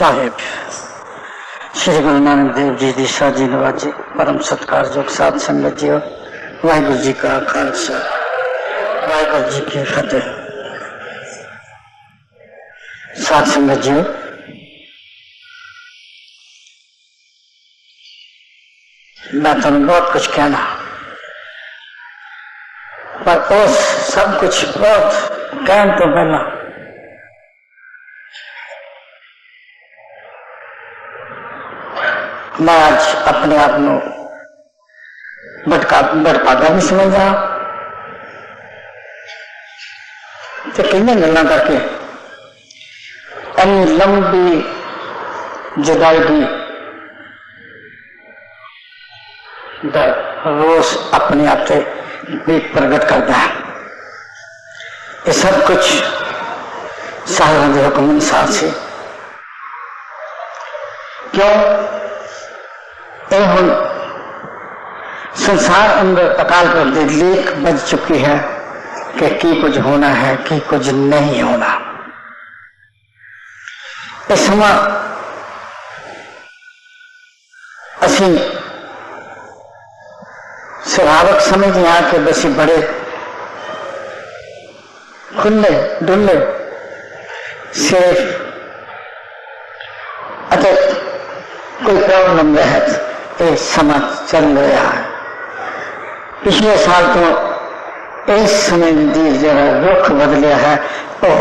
साहेब श्री गुरु नानक देव जी दी साजी नवाजी परम सत्कारयोग साध संगत जी वाहिगुरु जी का खालसा वाहिगुरु जी की फतेह। साध संगत जी, मैं तुम्हें बहुत कुछ कहना, पर उस सब कुछ बहुत कहने तो पहला मैं आज अपने आप को भटकागा भी समझा तो किन्ने गल्लां करके इन्नी लंबी जुदाई की रोज अपने आप से भी प्रगट करता है। ये सब कुछ साहिबान के हुक्म अनुसार से क्यों हम संसार अंदर अकाल पर लेख बज चुकी है कि की कुछ होना है कि कुछ नहीं होना। इस समय असी स्वाभाविक समझ आ के बसी बड़े खुले डुले सिर्फ कोई प्रॉब्लम रहे ये समय चल रहा है। पिछले साल तो इस समय जरा रुख बदलिया है, ओह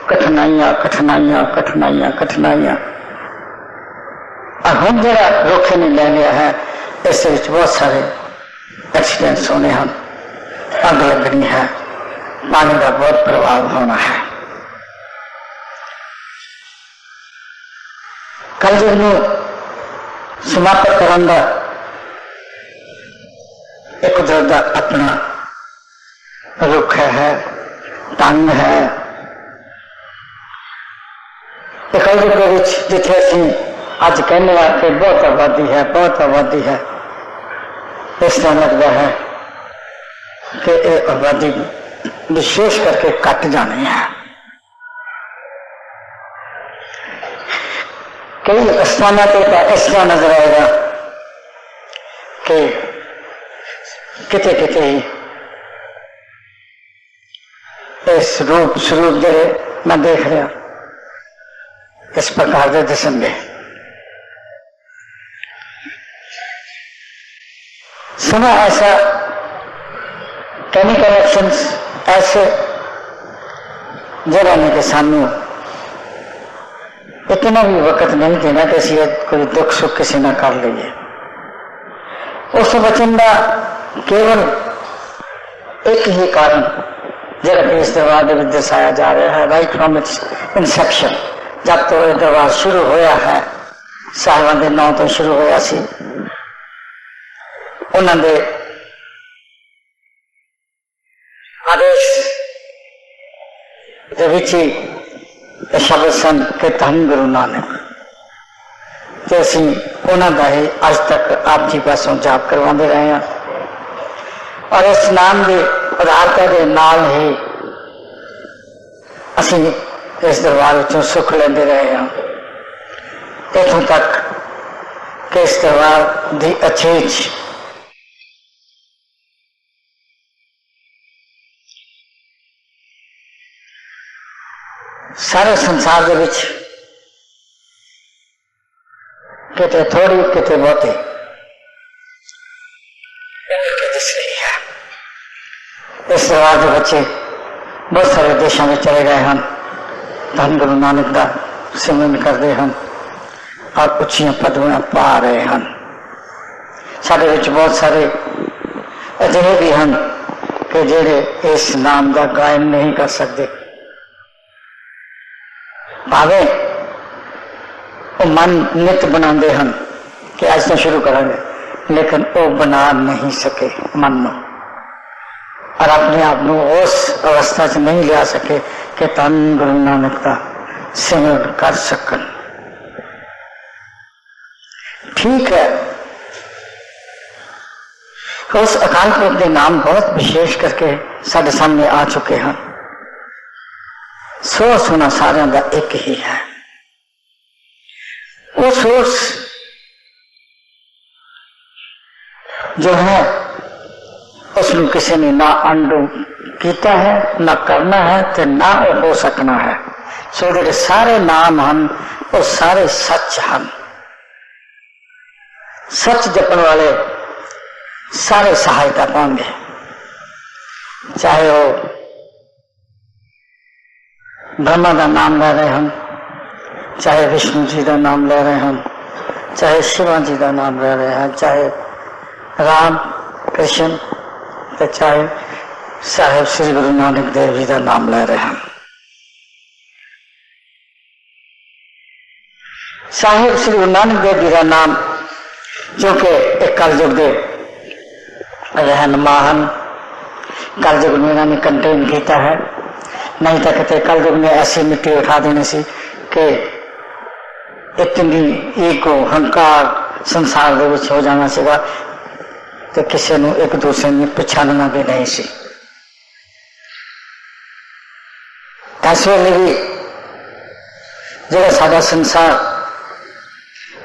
कठिनाइयां कठिनाइयां कठिनाइयां कठिनाइयां, और हम जरा रुख नहीं ले लिया है। इस बहुत सारे एक्सीडेंट्स होने हैं, अग लगनी है, पानी का बहुत प्रभाव होना है। कल जो समाप्त करांगा एक कुदरत का अपना रुख है, ढंग है। जिथे असी अज कहने कि बहुत आबादी है, बहुत आबादी है, इस तरह लगता है कि यह आबादी विशेष करके घट जानी है। कई स्थानों पर इस तरह नजर आएगा कि किते किते इस रूप स्वरूप जो मैं देख रहा इस प्रकार के दिसेंगे। समय ऐसा केमिकल एक्शंस ऐसे जगह में कि सानू इतना भी वक्त नहीं देना कि असी कोई दुख सुख किसी ना कर लीए। उस वचन का केवल एक ही कारण जरा कि इस दरबार में दर्शाया जा रहा है, राइट फ्रॉम इट्स इंसेप्शन, जब तो यह दरबार शुरू होया है, साहिबान के नाम तो शुरू होया सी, उन्होंने आदेश शब्द सन के धन गुरु नानक, तो असी उन्होंने ही अज तक आप जी पासों जाप करवाते रहे हैं, और इस नाम के पदार्थ के नाल ही असी इस दरबार विचों सुख लेंदे रहे हैं। इथों तक कि इस दरबार की अचेज सारे संसार के विच किते थोड़ी किते बहुती दिस रही है। इस दरबार के बच्चे बहुत सारे देशों में चले गए हैं, धन गुरु नानक का सिमरन करते हैं और उच्चियां पदवियां पा रहे हैं। साडे विच बहुत सारे अजिहे भी हैं कि जेड़े इस नाम का गायन नहीं कर सकते, भावे वो मन नित बनाते हैं कि अज तो शुरू करेंगे, लेकिन वो बना नहीं सके मन को, और अपने आप को उस अवस्था च नहीं लिया सके कि धन गुरु नानक का सिमरन कर सकन। ठीक है, उस अकाल पुरख के नाम बहुत विशेष करके साढ़े सामने आ चुके हैं। सो सुना सारे का एक ही है। वो सोर्स जो है उसमें किसी ने ना अंडू किया है, ना करना है, तो ना हो सकना है। सो जो सारे नाम हम और सारे सच हम, सच जपन वाले सारे सहायता पाएंगे। चाहे वो ब्रह्मा का नाम ले रहे हम, चाहे विष्णु जी का नाम ले रहे हम, चाहे शिवा जी का नाम ले रहे हैं, चाहे राम कृष्ण, तो चाहे साहेब श्री गुरु नानक देव जी का नाम ले रहे हैं। साहेब श्री गुरु नानक देव जी का नाम जो कि एक कलयुग दे रहनुमा हैं, कलयुग में इन्होंने कंटेन किया है। नहीं तो कहते कलयुग में ऐसी मिट्टी उठा देने से कि इतनी ईगो हंकार संसार दे विच हो जाना सीगा तो किसी ने एक दूसरे ने पछाणना भी नहीं सी। इस वेले भी जो साडा संसार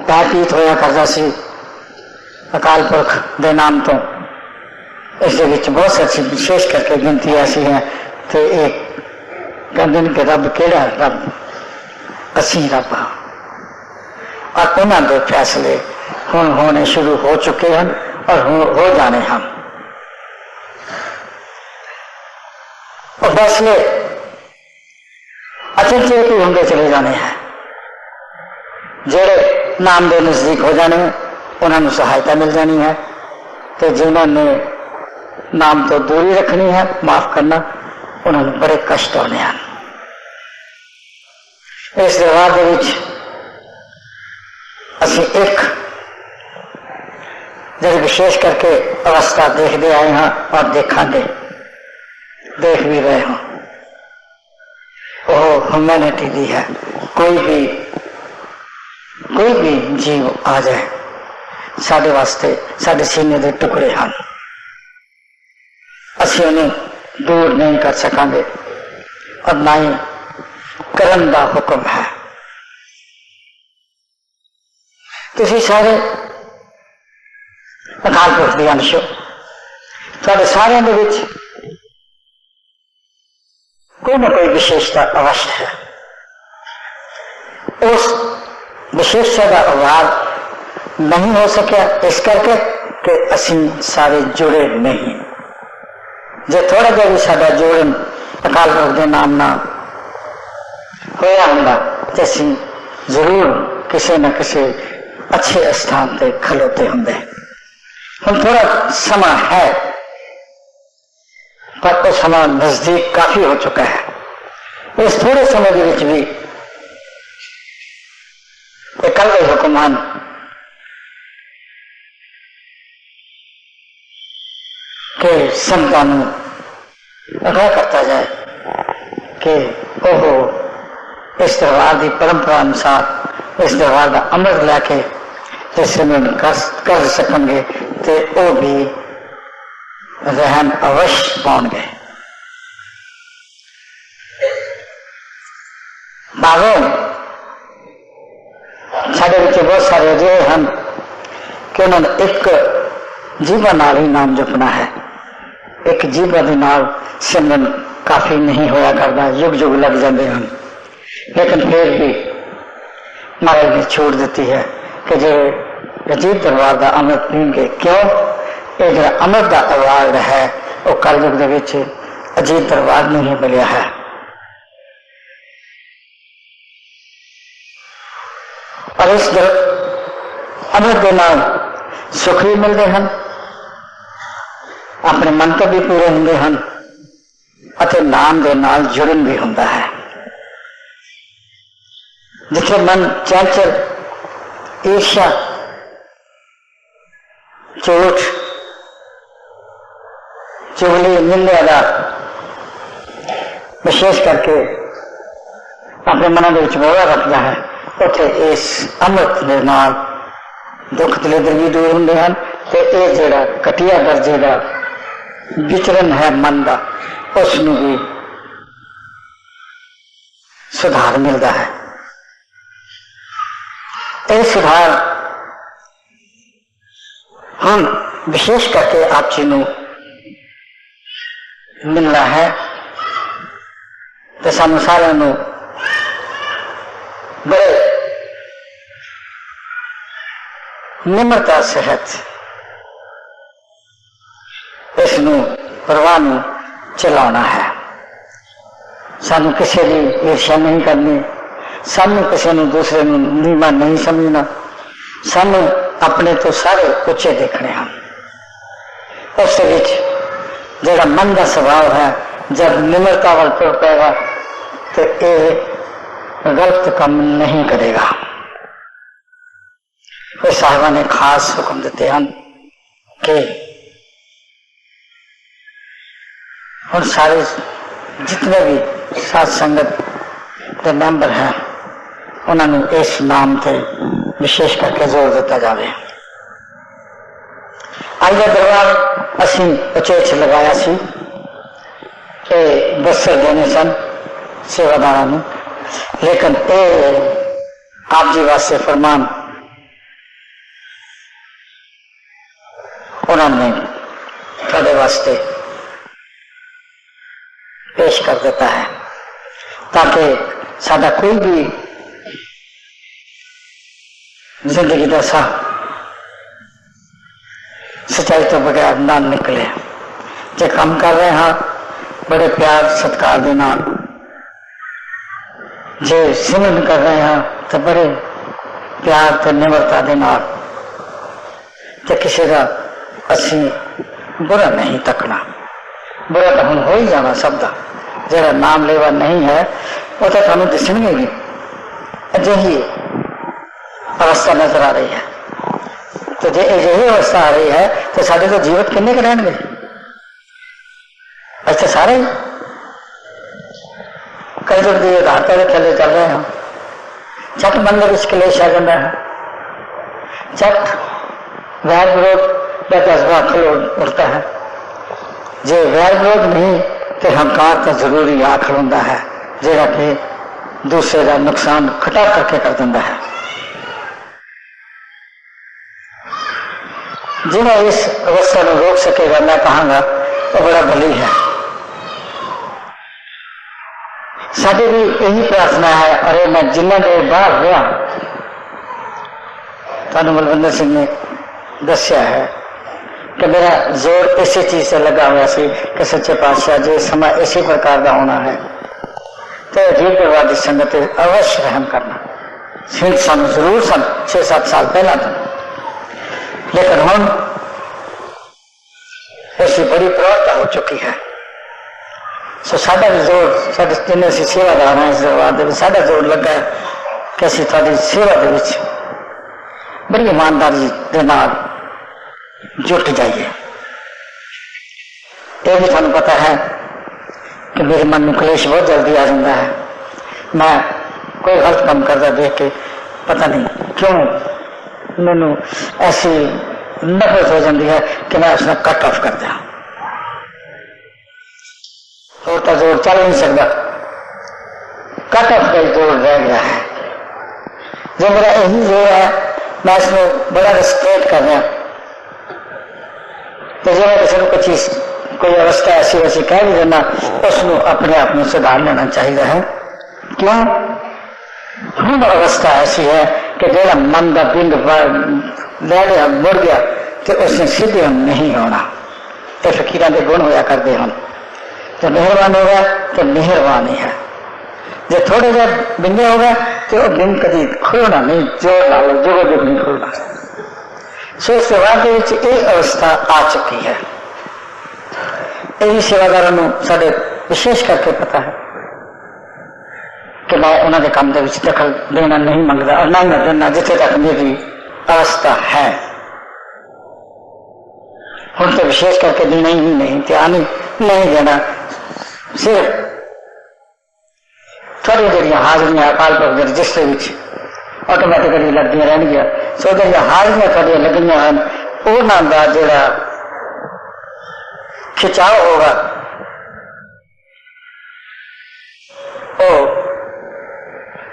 व्यतीत होया करता सी अकाल पुरख के नाम तो, इस बहुत सारी विशेष करके गिनती ऐसी है तो एक कहते कि रब केड़ा रब, असी रब हाँ। और उन्होंने फैसले हुण होने शुरू हो चुके हैं और हो जाने हम। और फैसले अचनचेत ही होंगे चले जाने हैं। जेड़े नाम के नजदीक हो जाने उन्होंने सहायता मिल जानी है, तो जिन्होंने नाम तो दूरी रखनी है, माफ करना, उन्होंने बड़े कष्ट होने हैं। इस दरबार के विच असी एक जो विशेष करके अवस्था देखते आए हैं और देखांगे, देख भी रहे हो, वो ह्यूमैनिटी दी है। कोई भी जीव आ जाए साडे वास्ते साडे सीने के टुकड़े हैं, असी उन्हें दूर नहीं कर सकांगे और ना ही करन दा हुक्म है। तुसी सारे अकाल पुरख दी अंश हो, तुहाडे सारिਆਂ ਦੇ ਵਿੱਚ कोई ना कोई विशेषता अवश्य है। उस विशेषता का अभाव नहीं हो सकिया इस करके कि असी सारे जुड़े नहीं। जो थोड़ा जिहा भी साडा जोड़न अकाल पुरख के नाम ना होया हुंदा ते असी जरूर किसी न किसी अच्छे स्थान पे खलोते होंगे। हम थोड़ा समा है पर वो समा नजदीक काफी हो चुका है। इस थोड़े समय के विच भी कल के हुक्मरान के संतां नूं आगाह करता जाए कि ओहो इस दरबार की परंपरा अनुसार इस दरबार का अमृत लैके सिमरन कर सकेंगे तो वो भी रहन अवश्य पाएंगे। भावें साढ़े बच्चे बहुत सारे अजिहे हैं कि उन्होंने एक जीवन नाल ही नाम जपना है। एक जीवन के नाल सिमरन काफी नहीं होया करता, युग युग लग जाते हैं। लेकिन फिर भी महाराज ने छूट दी है कि जो अजीत दरबार का अमृत पीएंगे, क्यों ये जो अमृत का अवार्ड है वो कलयुग के विच अजीत दरबार नहीं मिलिया है। और इस अमृत के नाल सुख भी मिलते हैं, अपने मन तो भी पूरे होंगे हैं और नाम के नाल जुड़न भी होंदा है। जिथे मन चंचल ईर्ष्या झूठ चुगली निंदा का विशेष करके अपने मन के मोड़ा रखता है, उथे इस अमृत के नाल दुख दलिद्र भी दूर होंगे हैं। तो यह जोड़ा घटिया दर्जे का विचरण है मन का, उसनों भी सुधार मिलता है। ਇਹ ਸੁਧਾਰ ਹੁਣ ਵਿਸ਼ੇਸ਼ ਕਰਕੇ ਆਪ ਜੀ ਨੂੰ ਮਿਲਣਾ ਹੈ ਤੇ ਸਾਨੂੰ ਸਾਰਿਆਂ ਨੂੰ ਬੜੇ ਨਿਮਰਤਾ ਸਹਿਤ ਇਸ ਨੂੰ ਪ੍ਰਵਾਹ ਨੂੰ ਚਲਾਉਣਾ ਹੈ। ਸਾਨੂੰ ਕਿਸੇ ਦੀ ਈਰਸ਼ਾ ਨਹੀਂ ਕਰਨੀ, ਸਾਨੂੰ ਕਿਸੇ ਨੂੰ ਦੂਸਰੇ ਨੂੰ ਨੀਵਾਂ नहीं समझना, ਸਾਨੂੰ अपने तो सारे उच्चे देखने हैं। उस जरा मन का स्वभाव है, जब निम्रता वाल तुर पेगा तो ये गलत काम नहीं करेगा। फिर साहिबा ने खास हुक्म देते हैं कि और सारे जितने भी साध संगत के मैंबर हैं उन्होंने इस नाम से विशेष करके जोर दिता जाए। अज का दरबार असी उचेच लगाया सी कि बसर देने सन सेवादार, लेकिन ये आप जी वास्ते फरमान उन्होंने थोड़े वास्ते पेश कर देता है ताकि साडा कोई भी जिंदगी का साह सच्चाई तो बगैर ना निकले। जो काम कर रहे हैं बड़े प्यार सत्कार दे नाल, जे सिमरन कर रहे हैं तो बड़े प्यार तो निम्रता दे नाल, तो किसी का असी बुरा नहीं तकना। बुरा तो हम हो ही जाना सब का, जरा नाम लेवा नहीं है वो तो थानू दिसणगे ही। अजिही अवस्था नजर आ रही है, तो जो यही अवस्था आ रही है तो साढ़े तो जीवित किन्ने के रहेंगे? अच्छा सारे कई लोग दिए घाटे के थले चल रहे हैं, झट मन में क्लेश आ जाता है, झट वैर विरोध का जज्बा खलो उठता है। जो वैर विरोध नहीं तो हंकार तो जरूरी आ खलोंदा है, जिहड़ा कि दूसरे का नुकसान खटा करके कर दिंदा है। जिन्हें इस अवस्था में रोक सकेगा मैं कहूंगा वो बड़ा भली है। साड़ी भी यही प्रार्थना है। और मैं जिन्हें देर बाहर रहा थानू बलविंदर सिंह ने दसिया है कि मेरा जोर इसी चीज से लगा हुआ सी कि सच्चे पातशाह जो समय इसी प्रकार का होना है तो रीढ़ दरबार की संगत अवश्य रहम करना। सिंह सन जरूर सन 6-7 साल पहला था, लेकिन हम ऐसी बड़ी प्रवृत्ता हो चुकी है। सो साडा भी जोर साडे जिन्हें सेवादार हैं इस दरबार में साडा जोर लगा है कि असीं तुहाडी सेवा दे विच बड़ी ईमानदारी दे नाल जुट जाइए। ये भी थानू पता है कि मेरे मन में क्लेश बहुत जल्दी आ जाता है। मैं कोई गलत काम करता देख के पता नहीं क्यों मैनू ऐसी नफरत हो जाती है कि मैं उसने कट ऑफ कर दिया। और तो जोर चल नहीं सकता, कट ऑफ का जोर रह गया है। जो मेरा यही जोर है मैं इसमें बड़ा रिस्पेक्ट कर रहा। तो जो मैं किसी को कोई चीज कोई अवस्था ऐसी वैसी कह भी देना उसको अपने आप में सुधार लेना चाहिए है। क्यों? हम अवस्था ऐसी है कि जो मन का पिंड ले लिया मुड़ गया तो उसने सीधे हम नहीं होना। तो फकीर के गुण होया करते हम जो मेहरबान होगा तो मेहरबान ही है। जो थोड़े जहा बिंगे होगा तो बिंग कभी खोलना नहीं, जोर ला लो जो नहीं खोलना। सो सेवा के अवस्था आ चुकी है। यही सेवादारों को साढ़े विशेष करके पता है कि मैं उन्होंने काम के दखल देना नहीं मंगता और ना मैं देना जिथे तक मेरी अवस्था है। हम तो विशेष करके देना ही नहीं, ध्यान नहीं देना। सिर्फ थोड़ी जी हाजरियां अकाल पुरख के रजिस्टर में ऑटोमैटिकली लगदियां रहनियां। सो जी हाजरियां थोड़ियां लगियां हैं उन्हों का जोड़ा खिंचाव होगा वो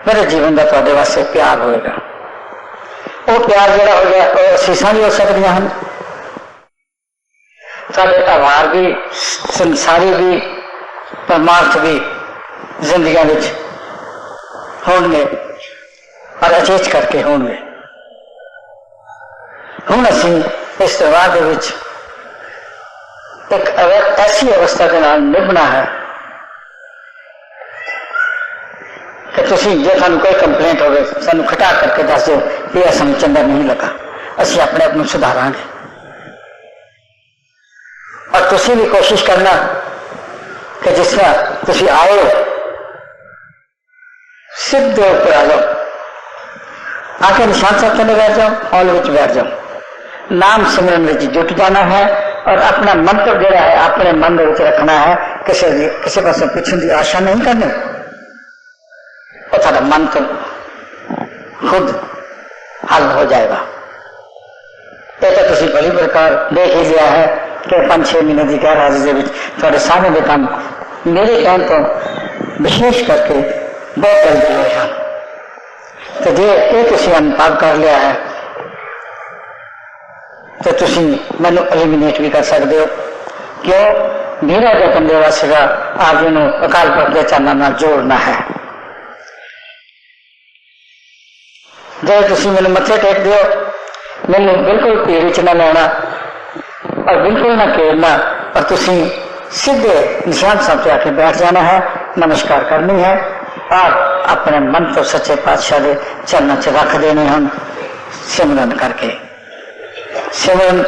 मेरे जीवन का थोड़े वास्ते प्यार होएगा। वो प्यार जोड़ा हो गया वो असीसां भी हो सकदियां हैं, साढ़े आभार भी, संसारी भी, परमार्थ भी जिंदगी विच होंगे और अचेच करके होंगे। हुण असीं इस दरबार दे विच एक ऐसी अवस्था के नाल निभना है कि तुसीं जे सानूं कोई कंप्लेंट होवे सानूं खटा करके दस दो ये सानूं चंगा नहीं लगा, असीं अपने आप नूं सुधारांगे। और तुसीं भी कोशिश करना कि जिस तरह तुसीं आए सीधे ऊपर आ जाओ, आके निशान साहब चले बैठ जाओ, हॉल में बैठ जाओ, नाम सिमरन में जुट जाना है और अपना मंत्र जोड़ा है अपने मन में रखना है, किसी पास पिछन की आशा नहीं करनी। और सारा मन तो खुद हल हो जाएगा। ये तो तुम बड़ी प्रकार देख ही लिया है कि 5-6 महीने की गैर हाजिरी थोड़े सामने के काम मेरे कहन तो विशेष करके बहुत जल्दी हुए हैं। तो जे ये अनुभव कर लिया है तो तुसी मैनू एलिमिनेट भी कर सकते हो। क्यों? मेरा जो बंदेवा सीगा आप जी अकाल पुरख के चरणों नाल जोड़ना है। जो तुसी मैनू मत्थे टेक दियो, मैनू बिल्कुल भीड़ च ना लेना और बिल्कुल ना घेरना और तुसी सीधे निशान साहब से आके बैठ जाना है, नमस्कार करनी है और अपने मन तो सच्चे पातशाह के चरणों च रख देने हम सिमरन करके। सिमरन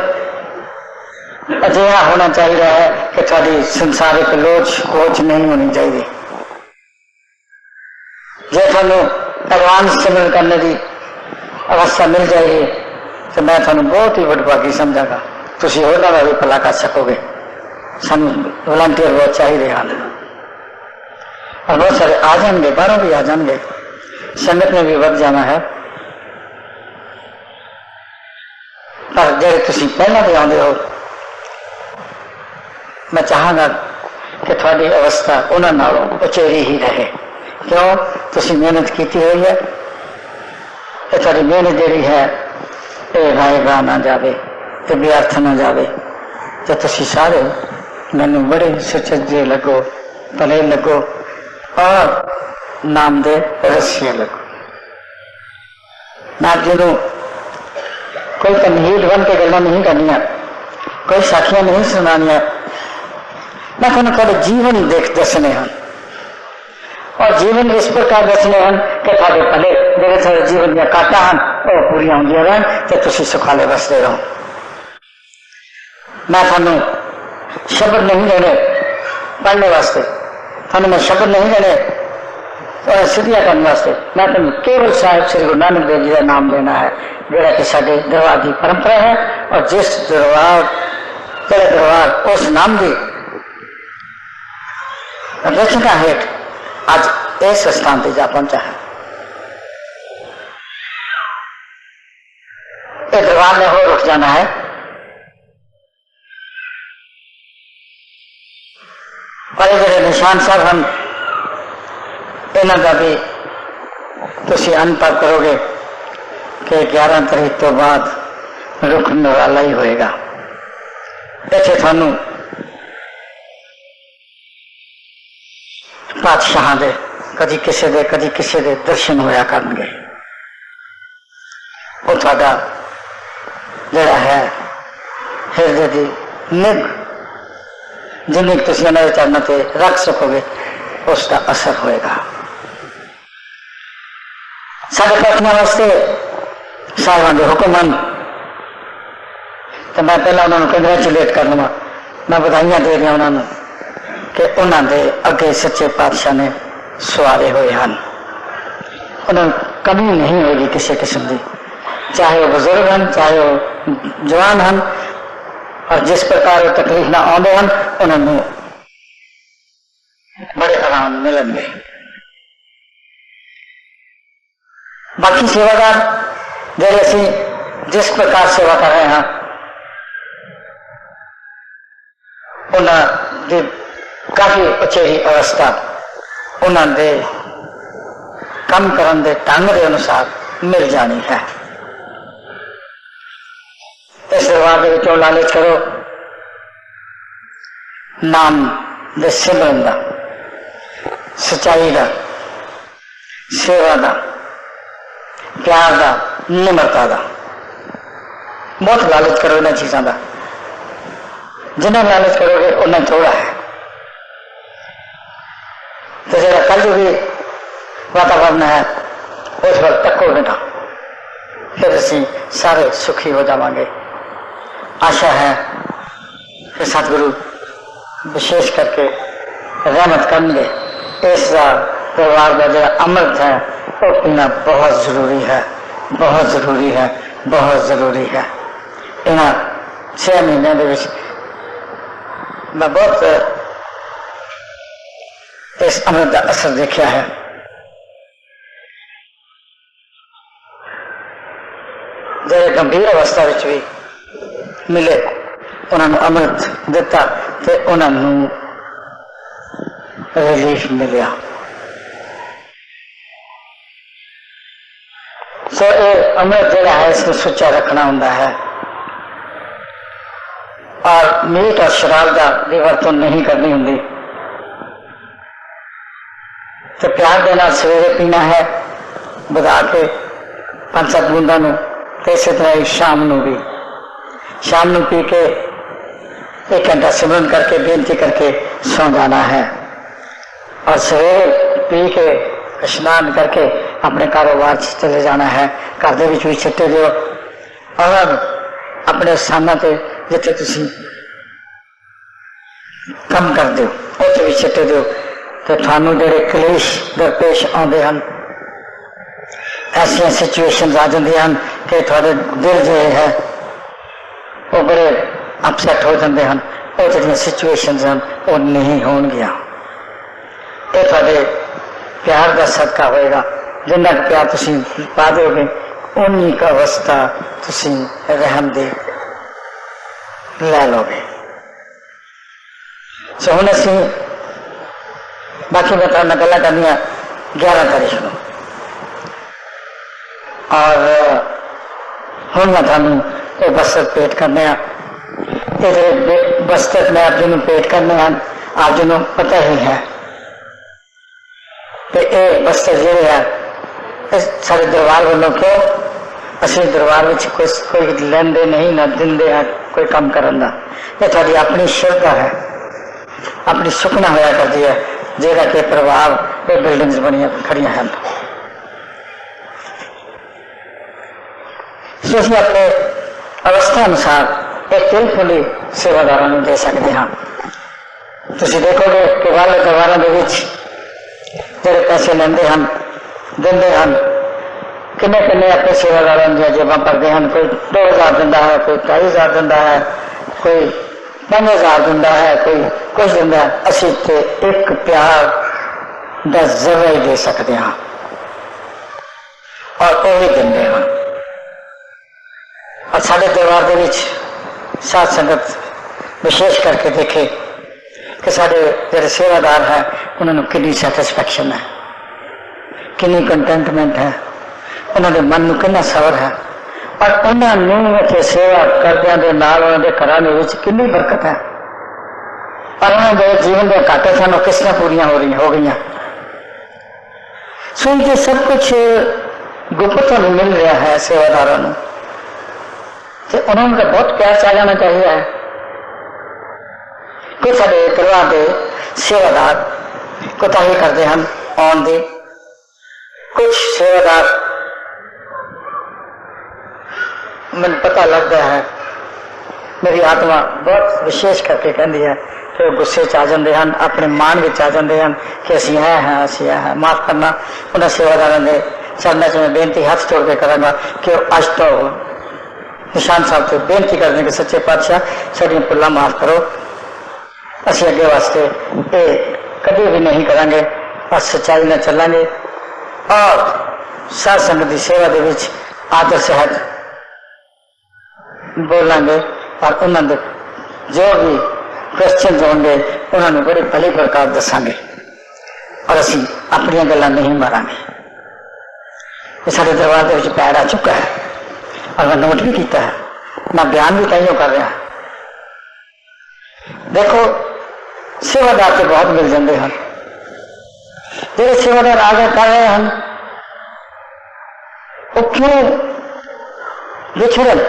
अजिहा होना चाहिए है कि थोड़ी संसारिक लोच कोच नहीं होनी चाहिए। जो थानू एडवांस सिमरन करने की अवस्था मिल जाएगी तो मैं थानू बहुत ही वडभागी समझागा, तुसी होरनां दा भी भला कर सकोगे। सानू वॉलंटियर बहुत चाहिए हैं और बहुत सारे आ जाएंगे, बाहरों भी आ जाएंगे, संगत में भी बढ़ जाना है। पर जो तुम पहला भी आते हो मैं चाहूँगा कि थोड़ी अवस्था उन्होंने उचेरी ही रहे। क्यों? तुम मेहनत की हुई है, ये थोड़ी मेहनत जी है ये रायगा ना जाए, ये व्यर्थ ना जाए। तो तुम सारे मैनू बड़े सुचजे लगो, भले लगो और नाम दे रस्सियां लगो। नाथ जी को कोई तमहीद बन के गल्लां नहीं करनिया, कोई साखियां नहीं सुनानिया, मैं थोड़ा थोड़े जीवन देख दसने हैं और जीवन इस प्रकार दसने हैं कि थोड़े भले जो थोड़े जीवन दियां काटा हैं वो पूरी होंदियां रहन ते तुसीं सुखाले बसते रहो। मैं थानू शब्द नहीं देने पढ़ने वास्ते, थानू मैं शब्द नहीं देने सिद्धियां करने वास्ते, मैं तुम केवल साहिब श्री गुरु नानक देव जी का नाम देना है जोड़ा कि साडे दरबार की परंपरा है। और जिस दरबार तेरे दरबार उस नाम की रचना हेठ आज इस स्थान पर जा पहुंचा है। ये दरबार ने हो रुक जाना है। पर जो निशान साहब हम इन्हों का भी तुम अनुभव करोगे कि 11 तारीख तो बाद रुख निराला ही होएगा। इत्थे थानू पातशाह दे कदी किसी दे दर्शन होया करनगे। वो तुहाडा जिहड़ा है हृदय की निग जिन्नी तुम उन्होंने चरणों से रख सकोगे उसका असर होएगा। साढ़े प्रार्थना वास्ते साहिबान के हुक्म हैं तो मैं पहला उन्होंने कंग्रेचुलेट कर लवा, मैं बधाइयां दे रहा उन्होंने कि उन्होंने अगे सच्चे पातशाह ने सवारे हुए हैं। उन्होंने कमी नहीं होगी किसी किस्म की, चाहे वो बुजुर्ग हैं चाहे वो जवान हैं, और जिस प्रकार वो तकलीफ ना आते हैं उन्होंने बड़े आराम मिलेंगे। बाकी सेवादार जो असी जिस प्रकार सेवा कर रहे हैं उन्होंने काफी उचेरी अवस्था उन्होंने काम करने के ढंग के अनुसार मिल जानी है। इस दरबार के विचों लालच करो नाम दे सिमरन दा, सच्चाई दा, सेवा दा, प्यार दा, निमरता दा। बहुत लालच करो इन चीज़ों का। जिन्ना लालच करोगे उन्ना थोड़ा है। तो जो कलयुगी वातावरण है उस पर तकोगे ना, फिर असी सारे सुखी हो जावांगे। आशा है कि सतगुरु विशेष करके रहमत करेंगे। इस दरबार का जो अमृत है वो पीना बहुत जरूरी है, बहुत जरूरी है, बहुत जरूरी है। इन्होंने 6 महीनों के मैं बहुत इस अमृत का असर देखा है। जो गंभीर अवस्था में भी मिले उन्होंने अमृत दिता तो उन्होंने रिलीफ मिलिया। सो ये अमृत जोड़ा है इसको सुच्चा रखना होता है और मीट और शराब का विवर्तन नहीं करनी होंगी। तो प्यार देना सवेरे पीना है बधा के 5-7 बूंदा नू, तो इस तरह ही शाम नू भी, शाम नू पी के 1 घंटा सिमरन करके बेनती करके सो जाना है और सवेरे पी के स्नान करके अपने कारोबार चले जाना है। घर दे विच भी छिट्टे दो और अपने स्थानों से जिथे तुसी काम करते हो उत्थे भी छिट्टे दो। तो थानू जेडे कलेश दरपेश आते हैं, ऐसिया सिचुएशन आ जाती हैं कि थोड़े दिल जो है वो बड़े अपसैट हो जाते हैं। वो जो सिचुएशन हैं वो नहीं होंगिया। ये थोड़े प्यार का सदका होएगा। जिन्ना प्यार तुसी पा दोगे उन्नी का अवस्था तुसी रहम दे लै लोगे। सो हुण असी बाकी मैं गल्लां करनियां 11 तारीख को और हुण मैं थानू ये बस्तर पेट करने बस्तर मैं आप जी पेट करने हैं, आप जी पता ही है। तो ये बस्तर जोड़े है सारे दरबार वालों क्यों असि दरबार में कोई लेंदे नहीं ना दिंदे हैं कोई काम करन दा। ये थोड़ी अपनी श्रद्धा है, अपनी सुखना होया करती है जेड़ा के प्रभाव ये बिल्डिंग्स बनिया खड़िया हैं। असि अपने अवस्था अनुसार एक बिल्कुल सेवादारों को दे सकते हैं। तुम देखोगे कि वाले दरबारों के जो पैसे लेंदे हैं देंदे हैं किन्ने किन्ने अपने सेवादारों दी जेबां भरते हैं। कोई 2000 दिंदा है, कोई 2500 दिंदा है, कोई 5000 दिंदा है, कोई कुछ दिंदा है। असी तो एक प्यार का जरा ही दे सकते हैं और वो भी देंदे हैं। और साढ़े दरबार के साध संगत विशेष करके देखे कि साढ़े जो सेवादार है उन्होंने कितनी सैटिस्फैक्शन है, कितनी कंटेंटमेंट है, उन्होंने मन में कितना सबर है और उन्होंने सेवा करदे नाल उन्होंने घरां दे विच कितनी बरकत है और उन्होंने जीवन के घाटे सन किस तरह पूरी हो गई। सो ये सब कुछ गुप्त मिल रहा है सेवादारों को, तो उन्होंने तो बहुत प्यार चा जाना चाहिए है। कुछ साढ़े दरबार के सेवादार कोताही करते हैं आने दी, कुछ सेवादार मैंने पता लगता है मेरी आत्मा बहुत विशेष करके कहती है कि गुस्से च आ जाते हैं, अपने मान में आ जाते हैं कि असी हैं असी हैं। माफ करना उन्होंने सेवादारों के चरणों से मैं बेनती हाथ जोड़ के करांगा कि अज तो निशान साहब से बेनती कर दें कि सच्चे पातशाह साड़ियां भुल्लां माफ करो, असी अगे वास्ते ये कभी भी नहीं करांगे और सच्चाई में चलांगे और साध संगत की सेवा के विच आदर सहित बोलांगे और उन्होंने जो भी क्वेश्चन होंगे उन्होंने बड़े भली प्रकार दसांगे और असी अपनी गल्लां नहीं मारांगे। ये सारे दरबार के पैर आ चुका है और मैं नोट भी किया है ना बयान भी कईयों कर रहा। देखो सेवादार तो बहुत मिल जाते हैं, जो सेवादार आगे कर रहे हैं वो क्यों विछड़न,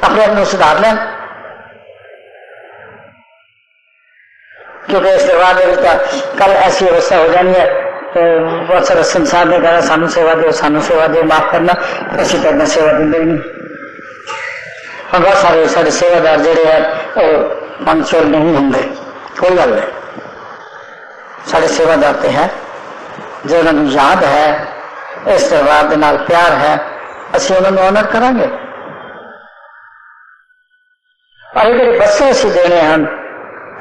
अपने आप को सुधार लें। क्योंकि इस दरबार कल ऐसी अवस्था हो जानी है, तो बहुत सारा संसार ने कहा सानू सेवा दो, सानू सेवा दो, माफ करना, ऐसी करना सेवा देंगे नहीं। और बहुत सारे सारे सेवादार जोड़े हैं मनचोर नहीं होंगे, कोई गल नहीं। सारे सेवादार तो है जो उन्होंने याद है, इस दरबार के नाल प्यार है, असं उन्होंने ऑनर करांगे। और ये बस्से असं देने हैं,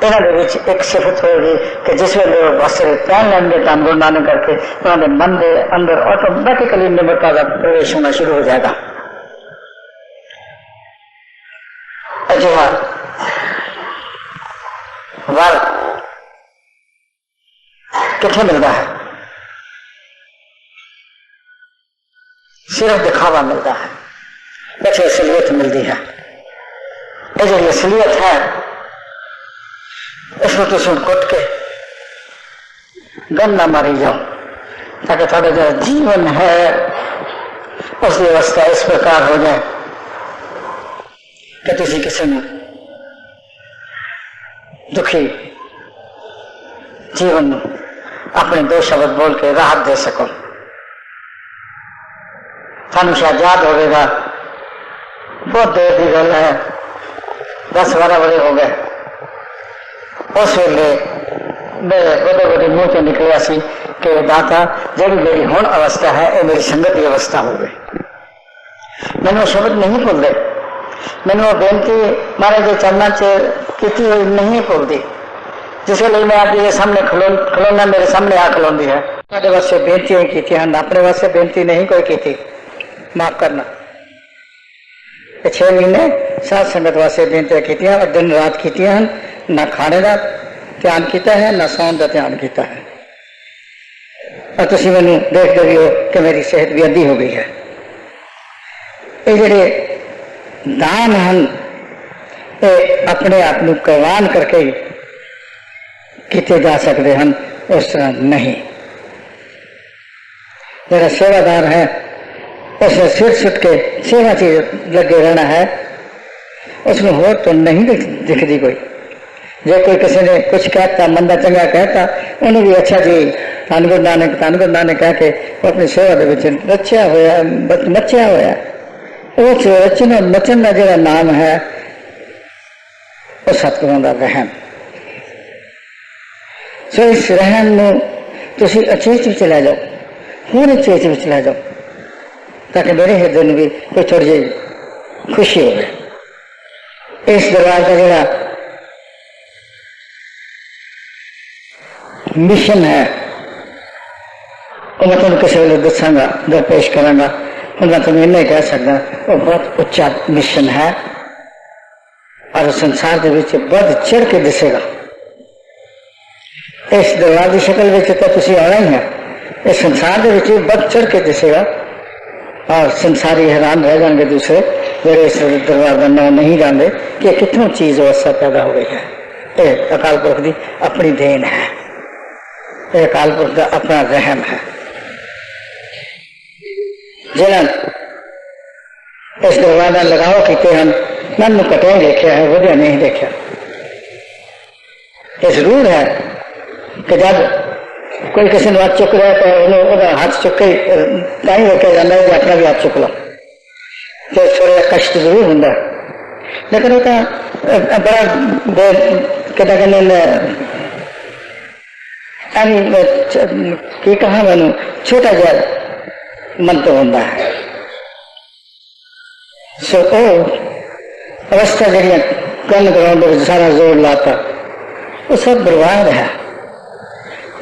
इन्होंने एक सिफत होगी कि जिस वे वो बस्से पहन लेंगे धन गुरु नानक करके, उन्होंने मन के अंदर ऑटोमैटिकली निम्रता का प्रवेश होना शुरू हो जाएगा। अजिहा वर कितने मिलता है? सिर्फ दिखावा मिलता है, बच्चे असलियत मिलती है। ये जो असलियत है इसमें तुम कुट के गन ना मारी जाओ, ताकि थोड़ा जो जीवन है उसकी अवस्था इस प्रकार हो जाए कि तुम किसी ने दुखी जीवन अपने दो शब्द बोल के राहत दे सको। थानू शायद याद होगा, बहुत देर की गल है, 10-12 बड़े हो गए, उस वेले मेरे बड़े बड़े मुंह से निकलिया सी कि दाता जी मेरी हुण अवस्था है ये मेरी संगत की अवस्था हो गई। मैंने शब्द नहीं भूलते, मैंने वो बेनती महाराज के चरणों च की हुई नहीं भूलती। जिस वे मैं आपके सामने खलोना मेरे सामने आ खलोंदी है, अपने वास्ते बेनतियां की, अपने वास्ते बेनती नहीं कोई की, माफ करना। 6 महीने सात संगत वास्ते बेनतियां की, दिन रात की, ना खाने का ध्यान किया है ना सौन का ध्यान किया है। और तुम मैनू देखते भी हो कि मेरी सेहत भी अद्धी हो गई है। ये जोड़े दान हैं ये अपने आप को कुर्बान करके किए जा सकते हैं, उस तरह नहीं। जरा सेवादार है उसने सिर सुट के सेवा से लगे रहना है, उसमें हो तो नहीं दिखती कोई। जो कोई किसी ने कुछ कहता मंदा चंगा कहता उन्हें भी अच्छा जी धन गुरु नानक कह के वो अपनी सेवा के रचिया होया मचिया होया। उस रचन मचन का जो नाम है वो सतगुरों का रहम। सो इस रहम में तुम अचेत में लै जाओ, होर अचेत में लै जाओ, ताकि मेरे हृदय में भी कोई थोड़ी जी खुशी हो। इस दरबार का जोड़ा मिशन है वो मैं तुम्हें किसी वे दसागा, दरपेश करांगा। और मैं तुम्हें इन्ना ही कह सकता वो बहुत उच्चा मिशन है और संसार के विच बढ़ चढ़ के दिसेगा। इस दरबार की शक्ल में तो तुम आना ही है, इस संसार के विच बढ़ चढ़ के दिसेगा और संसारी हैरान रह जाएंगे दूसरे मेरे इस दरबार का नाम नहीं जानते कि कितनों चीज अवस्था पैदा हो गई है। ये अकाल पुरख की अपनी देन है, ये अकाल पुरख का अपना रहम है। जिन्हें इस दरबार का लगाव किए हैं मन कटे देखा है, वधिया नहीं देखा। ये जरूर है कि जब कोई किसी ने हाथ चुक रहा है तो हाथ चुक के नहीं रोकया जाता है कि अपना भी हाथ चुक लो, तो थोड़ा कष्ट जरूर होंगे। लेकिन वो बड़ा कहते कहा मैनू छोटा जहा मन तो होंगे है। सो अवस्था जड़िया कल ग्राउंड सारा जोर लाता वो सब बर्बाद है।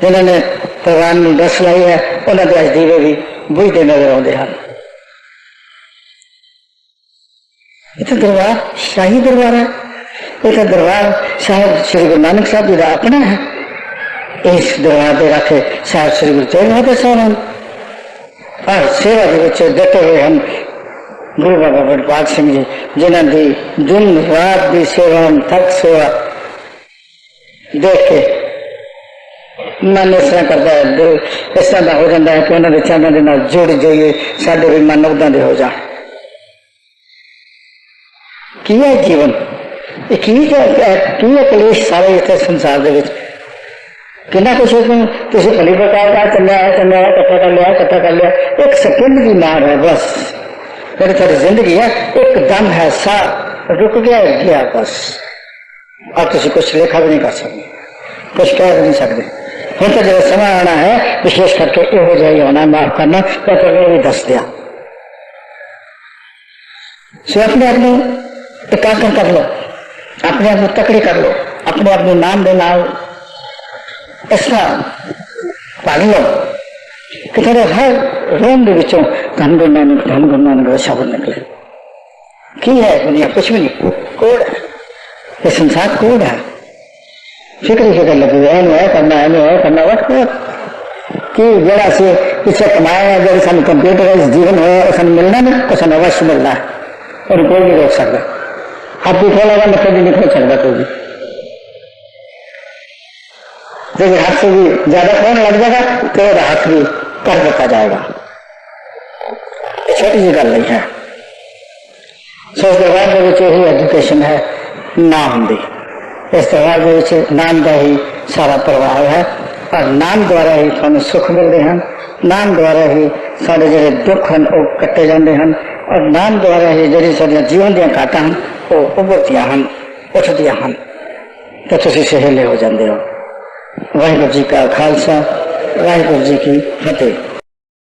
जिन्होंने भगवान को दस लाई है उन्होंने अज दीवे भी बुझते नजर आते हैं। ये तो दरबार शाही दरबार है, ये तो दरबार साहब श्री गुरु नानक साहब जी का अपना है। इस दरबार के रखे साहब श्री गुरु तेग बहादुर साहब हैं, और सेवा के डटे हुए हम गुरु बाबा वडपाल सिंह जी, जिन्हों की दिन रात की सेवा थक सेवा देख के मन इस तरह करता है, इस तरह का हो जाता है कि उन्होंने चरणों के जुड़ जाइए, साढ़े भी मन उदा दे हो जाए। की है जीवन, की कलेश सारे इतने संसार के कि कुछ किसी भली प्रकार का चलिया है, कट्ठा कर लिया, एक सेकंड की मार है बस। मेरी थोड़ी जिंदगी है, एकदम है, सा रुक गया बस। और किसी कुछ लेखा भी नहीं कर सकते, कुछ कह भी नहीं सकते। हम तो जब समय आना है, विशेष करके यहो जिहा होना, माफ करना, मैं तो भी दस दिया। सो अपने आप में एकाग्र कर लो, अपने आप में तकड़ी कर लो, अपने आप में नाम देना इस तरह पढ़ लो कि तेरे हर रोम के विचों धन गुरु नानक का शब्द निकले। की है दुनिया? कुछ भी नहीं, कोड है, ये संसार कोड है। फिक्र लगी है करना वट कि जरा से पीछे कमाया, जब सू कंप्यूटराइज जीवन हो सू मिलना नहीं, तो सू अवश्य मिलना है और कोई नहीं रोक सकता। हाथ भी खोलेगा तो कभी नहीं खोल सकता कोई भी। जब हाथ से भी ज्यादा फोन लग जाएगा तो हाथ भी कर रखा जाएगा। छोटी सी गल नहीं है। इस दरबार ही एजुकेशन है नाम दी। इस दरबार नाम का ही सारा प्रभाव है और नाम द्वारा ही थानू सुख मिलते हैं, नाम द्वारा ही सारे जो दुख हैं वो कट्टे जाते हैं और नाम द्वारा ही जी साड़ियाँ जीवन दियाँ घाटा हैं वो उभरदियाँ हैं, उठदियाँ हैं, तो तुसीं सहेले हो जाते हो। वाहिगुरू जी का खालसा, वाहिगुरू जी की फतेह।